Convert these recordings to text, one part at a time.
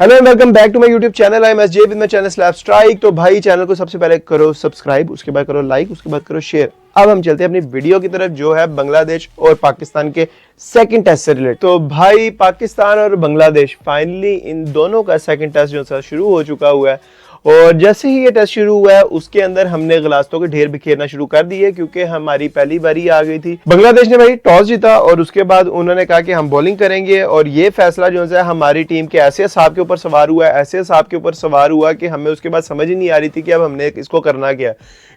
Hello and welcome back to my YouTube channel. I am SJ with my channel slap strike. तो भाई channel को सबसे पहले करो सब्सक्राइब, उसके बाद करो लाइक, उसके बाद करो शेयर। अब हम चलते हैं अपनी वीडियो की तरफ जो है बांग्लादेश और पाकिस्तान के सेकंड टेस्ट से रिलेटेड। तो भाई पाकिस्तान और बांग्लादेश फाइनली इन दोनों का सेकंड टेस्ट जो है शुरू हो चुका हुआ है। और जैसे ही ये टेस्ट शुरू हुआ है उसके अंदर हमने गिलास्तों के ढेर बिखेरना शुरू कर दिए क्योंकि हमारी पहली बारी आ गई थी। बांग्लादेश ने भाई टॉस जीता और उसके बाद उन्होंने कहा कि हम बॉलिंग करेंगे और ये फैसला जो है हमारी टीम के ऐसे साहब के ऊपर सवार हुआ है, ऐसे साहब के ऊपर सवार हुआ कि हमें उसके बाद समझ ही नहीं आ रही थी कि अब हमने इसको करना क्या।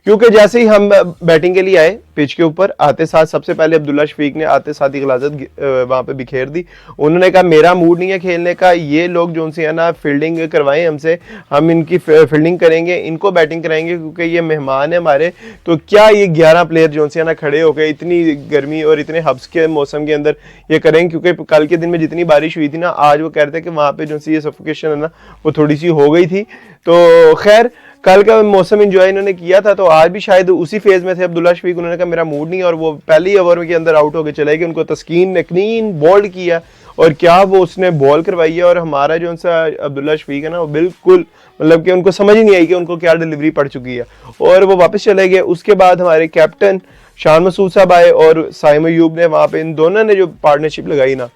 क्योंकि जैसे ही हम बैटिंग के लिए आए पिच के ऊपर आते साथ सबसे पहले अब्दुल्ला शफीक ने आते साथ ही गिलाजत वहां पे बिखेर दी। उन्होंने कहा मेरा मूड नहीं है खेलने का, ये लोग जो है ना फील्डिंग करवाएं हमसे, हम इनकी फील्डिंग करेंगे, इनको बैटिंग कराएंगे क्योंकि ये मेहमान है हमारे। तो क्या ये 11 प्लेयर जो है ना खड़े हो गए इतनी गर्मी और इतने हब्स के मौसम के अंदर ये करेंगे, क्योंकि कल के दिन में जितनी बारिश हुई थी ना, आज वो कह रहे थे कि वहां पे जो ये सफोकेशन है ना वो थोड़ी सी हो गई थी। तो खैर कल का मौसम एंजॉय इन्होंने किया था, तो आज भी शायद उसी फेज में थे अब्दुल्ला शफीक। उन्होंने कहा मेरा मूड नहीं, और वो पहली ओवर के अंदर आउट होकर चले गए। उनको तस्कीन ने क्लीन बॉल्ड किया और क्या वो उसने बॉल करवाई है। और हमारा जो सा अब्दुल्ला शफीक है ना वो बिल्कुल मतलब कि उनको समझ ही नहीं आई कि उनको क्या डिलीवरी पड़ चुकी है और वो वापस चले गए। उसके बाद हमारे कैप्टन शान मसूद साहब आए और साइम अयूब ने वहां पे इन दोनों ने जो पार्टनरशिप लगाई ना,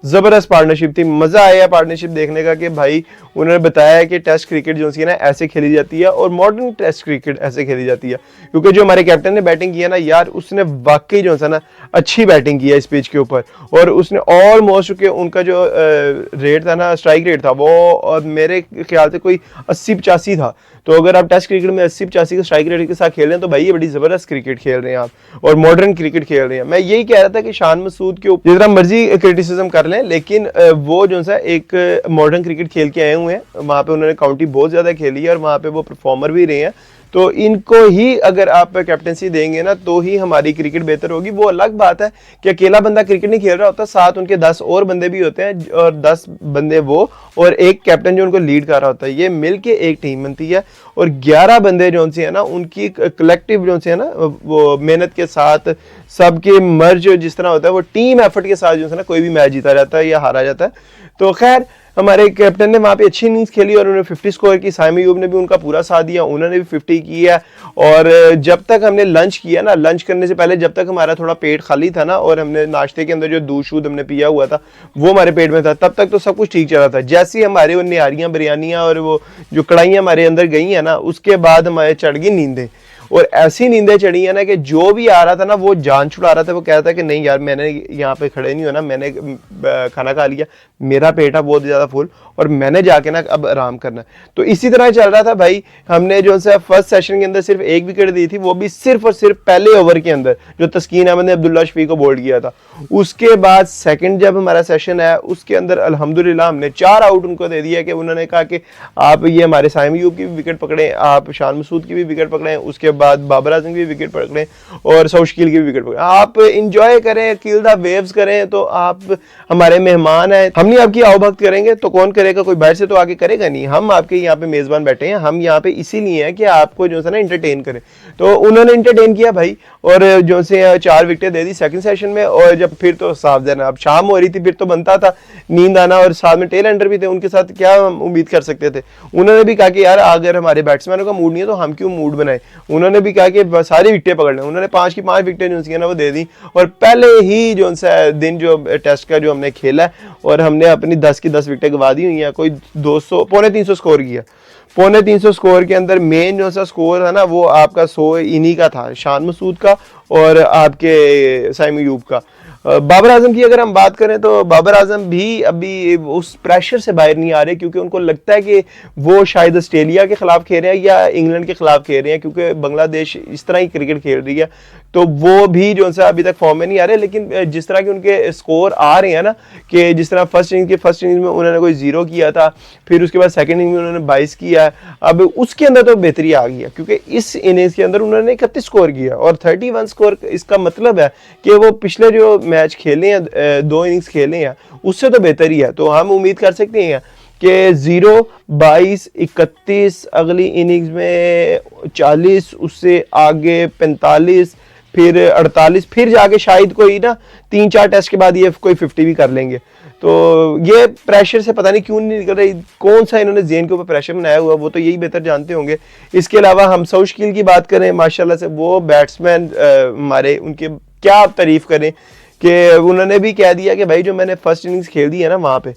जबरदस्त पार्टनरशिप थी। मजा आया पार्टनरशिप देखने का कि भाई उन्होंने बताया कि टेस्ट क्रिकेट जो है ना ऐसे खेली जाती है और मॉडर्न टेस्ट क्रिकेट ऐसे खेली जाती है। क्योंकि जो हमारे कैप्टन ने बैटिंग किया ना यार, उसने वाकई जो है ना अच्छी बैटिंग की है इस पिच के ऊपर। और उसने ऑलमोस्ट के उनका जो रेट था ना, स्ट्राइक रेट था वो मेरे ख्याल से कोई 80-85 था। तो अगर आप टेस्ट क्रिकेट में 80-85 के स्ट्राइक रेट के साथ खेल रहे हैं तो भाई ये बड़ी जबरदस्त क्रिकेट खेल रहे हैं आप और मॉडर्न क्रिकेट खेल रहे हैं। मैं यही कह रहा था कि शान मसूद के ऊपर जितना मर्जी क्रिटिसिज्म कर लें, लेकिन वो जो है एक मॉडर्न क्रिकेट खेल के आए हुए हैं। वहां पे उन्होंने काउंटी बहुत ज्यादा खेली है और वहां पे वो परफॉर्मर भी रहे हैं। तो इनको ही अगर आप कैप्टनसी देंगे ना तो ही हमारी क्रिकेट बेहतर होगी। वो अलग बात है कि अकेला बंदा क्रिकेट नहीं खेल रहा होता, साथ उनके 10 और बंदे भी होते हैं और 10 बंदे वो और एक कैप्टन जो उनको लीड कर रहा होता है। ये मिलके एक टीम बनती है और 11 बंदे जो है ना उनकी कलेक्टिव जो है ना वो मेहनत के साथ सबके मर्ज जिस तरह होता है वो टीम एफर्ट के साथ जो है ना कोई भी मैच जीता जाता है या हारा जाता है। तो खैर हमारे कैप्टन ने वहां पे अच्छी इनिंग्स खेली और उन्होंने 50 स्कोर की। साइम अयूब ने भी उनका पूरा साथ दिया, उन्होंने भी 50 किया। और जब तक हमने लंच किया ना, लंच करने से पहले जब तक हमारा थोड़ा पेट खाली था ना और हमने नाश्ते के अंदर जो दूध शूद हमने पिया हुआ था वो हमारे पेट में था, तब तक तो सब कुछ ठीक चल रहा था। जैसे ही हमारे वो निहारियां बिरयानियां और वो जो कढ़ाइयां हमारे अंदर गई है ना, उसके बाद हमारे चढ़ गई नींदें। और ऐसी नींदें चढ़ी है ना कि जो भी आ रहा था ना वो जान छुड़ा रहा था। वो कह रहा था कि नहीं यार मैंने यहाँ पे खड़े नहीं होना, मैंने खाना खा लिया, मेरा पेट है बहुत ज्यादा फुल और मैंने जाके ना अब आराम करना है। तो इसी तरह चल रहा था भाई। हमने जो है फर्स्ट सेशन के अंदर सिर्फ एक विकेट दी थी, वो भी सिर्फ और सिर्फ पहले ओवर के अंदर जो तस्कीन अहमद ने अब्दुल्ला शफीक को बोल्ड किया था। उसके बाद सेकंड जब हमारा सेशन है उसके अंदर अल्हम्दुलिल्लाह हमने 4 आउट उनको दे दिया कि उन्होंने कहा कि आप ये हमारे साइम अयूब की भी विकेट पकड़े, आप शान मसूद की भी विकेट पकड़े, उसके बाद बाबर आजम की भी विकेट पकड़े और सऊद शकील की भी विकेट पकड़े। आप इंजॉय करें, किल द वेव्स करें। तो आप हमारे मेहमान हैं, हम नहीं आपकी आवभक्त करेंगे तो कौन करेगा? कोई बाहर से तो आके करेगा नहीं। हम आपके यहाँ पे मेजबान बैठे हैं, हम यहाँ पे इसीलिए हैं कि आपको जो है ना एंटरटेन करें। तो उन्होंने एंटरटेन किया भाई और जो से 4 विकेटें दे दी सेकंड सेशन में। और जब फिर तो साफ देना, अब शाम हो रही थी, फिर तो बनता था नींद आना और साथ में टेल एंडर भी थे, उनके साथ क्या उम्मीद कर सकते थे। उन्होंने भी कहा कि यार अगर हमारे बैट्समैनों का मूड नहीं है तो हम क्यों मूड बनाए। उन्होंने भी कहा कि सारी विकेटें पकड़ लें। उन्होंने 5 की 5 विकेटें जो है ना वो दे दी और पहले ही जो दिन जो टेस्ट का जो हमने खेला और हमने अपनी 10 की 10 विकेटें गवा दी हुई हैं। कोई 200 पौने 300 स्कोर किया। पौने 300 स्कोर के अंदर मेन जो सा स्कोर है ना वो आपका 100 इन्हीं का था, शान मसूद का और आपके साइम अयूब का। बाबर आजम की अगर हम बात करें तो बाबर आजम भी अभी उस प्रेशर से बाहर नहीं आ रहे क्योंकि उनको लगता है कि वो शायद ऑस्ट्रेलिया के खिलाफ खेल रहे हैं या इंग्लैंड के खिलाफ खेल रहे हैं, क्योंकि बांग्लादेश इस तरह ही क्रिकेट खेल रही है। तो वो भी जो है अभी तक फॉर्म में नहीं आ रहे। लेकिन जिस तरह के उनके स्कोर आ रहे हैं ना, कि जिस तरह फर्स्ट इनिंग्स में उन्होंने कोई 0 किया था, फिर उसके बाद सेकंड इनिंग में उन्होंने 22 किया, अब उसके अंदर तो बेहतरी आ गई है क्योंकि इस इनिंग्स के अंदर उन्होंने 31 स्कोर किया और 31 स्कोर। इसका मतलब है कि वो पिछले जो मैच खेले हैं, 2 इनिंग्स खेले हैं, उससे तो बेहतर ही है। तो हम उम्मीद कर सकते हैं कि 0, 22, 31, अगली इनिंग्स में 40, उससे आगे 45, फिर 48, फिर जाके शायद कोई ना 3-4 टेस्ट के बाद ये कोई 50 भी कर लेंगे। तो ये प्रेशर से पता नहीं क्यों नहीं निकल रही, कौन सा इन्होंने ज़ेन के ऊपर प्रेशर बनाया हुआ, वो तो यही बेहतर जानते होंगे। इसके अलावा हम सऊद शकील की बात करें, माशाल्लाह से वो बैट्समैन हमारे, उनके क्या आप तारीफ करें कि उन्होंने भी कह दिया कि भाई जो मैंने फर्स्ट इनिंग्स खेल दी है ना वहाँ पे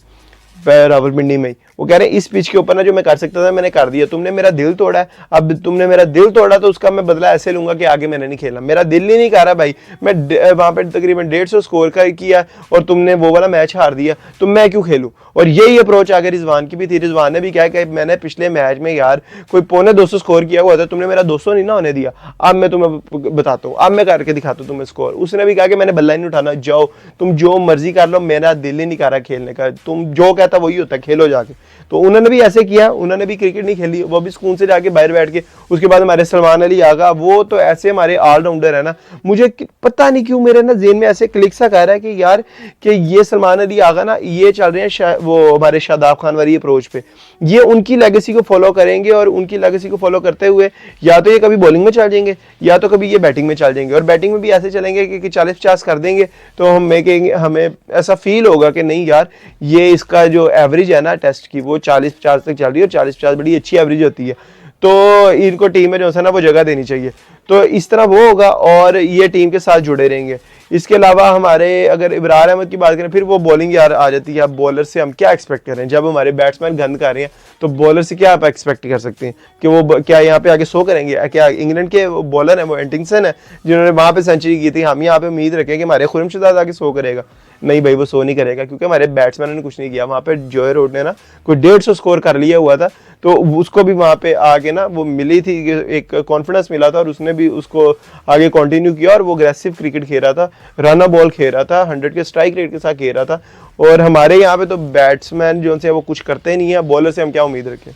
रावलपिंडी में ही, वो कह रहे हैं इस पिच के ऊपर ना जो मैं कर सकता था मैंने कर दिया, तुमने मेरा दिल तोड़ा है, अब तुमने मेरा दिल तोड़ा तो उसका मैं बदला ऐसे लूंगा कि आगे मैंने नहीं खेलना, मेरा दिल ही नहीं कर रहा भाई, मैं वहां पे तकरीबन 150 स्कोर का किया और तुमने वो वाला मैच हार दिया, तो मैं क्यों खेलूं। और यही अप्रोच आगे रिजवान की भी थी, रिजवान ने भी कहा कि मैंने पिछले मैच में यार कोई 250 स्कोर किया हुआ था, तुमने मेरा 200 नहीं ना होने दिया, अब मैं तुम्हें बताता हूँ, अब मैं करके दिखाता हूँ तुम्हें स्कोर। उसने भी कहा कि मैंने बल्ला ही नहीं उठाना, जाओ तुम जो मर्जी कर लो, मेरा दिल ही नहीं कर रहा खेलने का, तुम जो कहता वही होता, खेलो जाके। तो उन्होंने भी ऐसे किया, उन्होंने भी क्रिकेट नहीं खेली, वो भी सुकून से जाके बाहर बैठ के। उसके बाद हमारे सलमान अली आगा, वो तो ऐसे हमारे ऑलराउंडर है ना, मुझे पता नहीं क्यों मेरे ना जेन में ऐसे क्लिक सा कर रहा है कि यार कि ये सलमान अली आगा ना ये चल रहे हैं वो हमारे शादाब खान वाली अप्रोच पे, ये उनकी लेगेसी को फॉलो करेंगे और उनकी लेगेसी को फॉलो करते हुए या तो ये कभी बॉलिंग में चल जाएंगे या तो कभी ये बैटिंग में चल जाएंगे, और बैटिंग में भी ऐसे चलेंगे कि 40-50 कर देंगे तो हमें ऐसा फील होगा कि नहीं यार ये इसका जो एवरेज है ना टेस्ट की वो 40-50 तक चल रही है, और 40-50 बड़ी अच्छी एवरेज होती है, तो इनको टीम में जो है ना वो जगह देनी चाहिए। तो इस तरह वो होगा और ये टीम के साथ जुड़े रहेंगे। इसके अलावा हमारे अगर इब्रार अहमद की बात करें, फिर वो बॉलिंग यार आ जाती है। अब बॉलर से हम क्या एक्सपेक्ट कर रहे हैं, जब हमारे बैट्समैन गंद कर रहे हैं तो बॉलर से क्या आप एक्सपेक्ट कर सकते हैं कि वो क्या यहाँ पे आगे 100 करेंगे। क्या इंग्लैंड के बॉलर हैं वो एंटिंगसन है जिन्होंने वहाँ पे सेंचुरी की थी, हम यहाँ पे उम्मीद रखें कि हमारे खुर्रमशद आगे 100 करेगा? नहीं भाई, वो 100 नहीं करेगा, क्योंकि हमारे बैट्समैन ने कुछ नहीं किया। वहाँ पे जोए रूट ने ना कोई 150 स्कोर कर लिया हुआ था, तो उसको भी वहाँ पे आगे ना वो मिली थी, एक कॉन्फिडेंस मिला था और उसने भी उसको आगे कंटिन्यू किया और वो अग्रेसिव क्रिकेट खेल रहा था, रन बॉल खेल रहा था, 100 के स्ट्राइक रेट के साथ खेल रहा था। और हमारे यहाँ पे तो बैट्समैन जो से वो कुछ करते नहीं है, बॉलर से हम क्या उम्मीद रखें।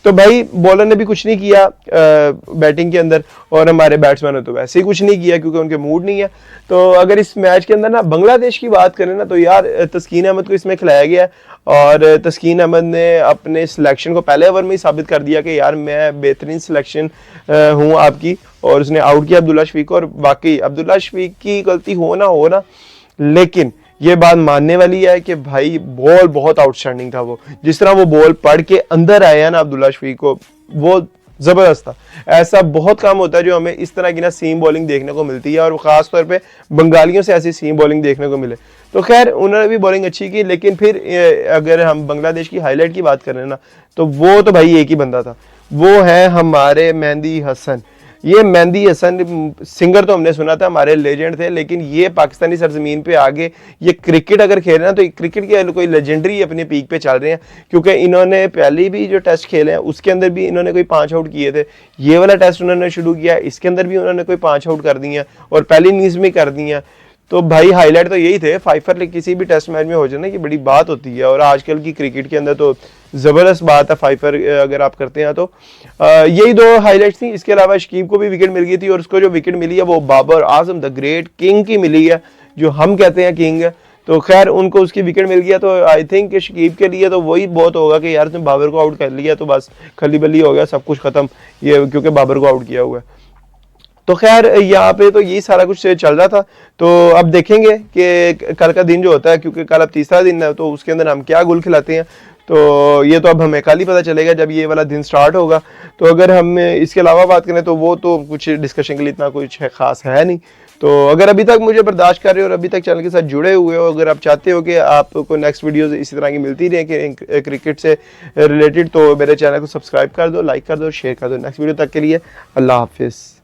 तो भाई बॉलर ने भी कुछ नहीं किया बैटिंग के अंदर, और हमारे बैट्समैन ने तो वैसे ही कुछ नहीं किया क्योंकि उनके मूड नहीं है। तो अगर इस मैच के अंदर ना बांग्लादेश की बात करें ना, तो यार तस्कीन अहमद को इसमें खिलाया गया और तस्कीन अहमद ने अपने सिलेक्शन को पहले ओवर में ही साबित कर दिया कि यार मैं बेहतरीन सिलेक्शन हूँ आपकी, और उसने आउट किया अब्दुल्ला शफीक को। और वाकई अब्दुल्ला शफीक की गलती हो ना, लेकिन ये बात मानने वाली है कि भाई बॉल बहुत आउटस्टैंडिंग था। वो जिस तरह वो बॉल पढ़ के अंदर आया ना अब्दुल्ला शफीक को, वो जबरदस्त था। ऐसा बहुत कम होता है जो हमें इस तरह की ना सीम बॉलिंग देखने को मिलती है, और खास तौर पे बंगालियों से ऐसी सीम बॉलिंग देखने को मिले। तो खैर उन्होंने भी बॉलिंग अच्छी की, लेकिन फिर अगर हम बांग्लादेश की हाईलाइट की बात करें ना, तो वो तो भाई एक ही बंदा था, वो है हमारे मेहंदी हसन। ये मेहंदी हसन सिंगर तो हमने सुना था, हमारे लेजेंड थे, लेकिन ये पाकिस्तानी सरजमीन पे आगे ये क्रिकेट अगर खेल रहे हैं तो क्रिकेट के कोई लेजेंडरी अपने पीक पे चल रहे हैं, क्योंकि इन्होंने पहले भी जो टेस्ट खेले हैं उसके अंदर भी इन्होंने कोई 5 आउट किए थे। ये वाला टेस्ट उन्होंने शुरू किया, इसके अंदर भी उन्होंने कोई 5 आउट कर दिए और पहली इनिंग्स में कर दिए। तो भाई हाईलाइट तो यही थे। फाइफर किसी भी टेस्ट मैच में हो जाना कि बड़ी बात होती है, और आजकल की क्रिकेट के अंदर तो ज़बरदस्त बात है फाइफर अगर आप करते हैं तो। यही 2 हाईलाइट्स थी। इसके अलावा शकीब को भी विकेट मिल गई थी, और उसको जो विकेट मिली है वो Babar Azam the great king की मिली है, जो हम कहते हैं किंग है। तो खैर उनको उसकी विकेट मिल गया, तो आई थिंक शकीब के लिए तो वही बहुत होगा कि यार तुम बाबर को आउट कर लिया तो बस खली बल्ली हो गया, सब कुछ खत्म, ये क्योंकि बाबर को आउट किया हुआ है। तो खैर यहाँ पे तो यही सारा कुछ चल रहा था। तो अब देखेंगे कि कल का दिन जो होता है, क्योंकि कल अब तीसरा दिन है, तो उसके अंदर हम क्या गुल खिलाते हैं, तो ये तो अब हमें कल ही पता चलेगा जब ये वाला दिन स्टार्ट होगा। तो अगर हम इसके अलावा बात करें तो वो तो कुछ डिस्कशन के लिए इतना कुछ खास है नहीं। तो अगर अभी तक मुझे बर्दाश्त कर रहे हो और अभी तक चैनल के साथ जुड़े हुए हो, अगर आप चाहते हो कि आपको नेक्स्ट वीडियोस इसी तरह की मिलती रहे कि क्रिकेट से रिलेटेड, तो मेरे चैनल को सब्सक्राइब कर दो, लाइक कर दो, शेयर कर दो। नेक्स्ट वीडियो तक के लिए अल्लाह हाफिज़।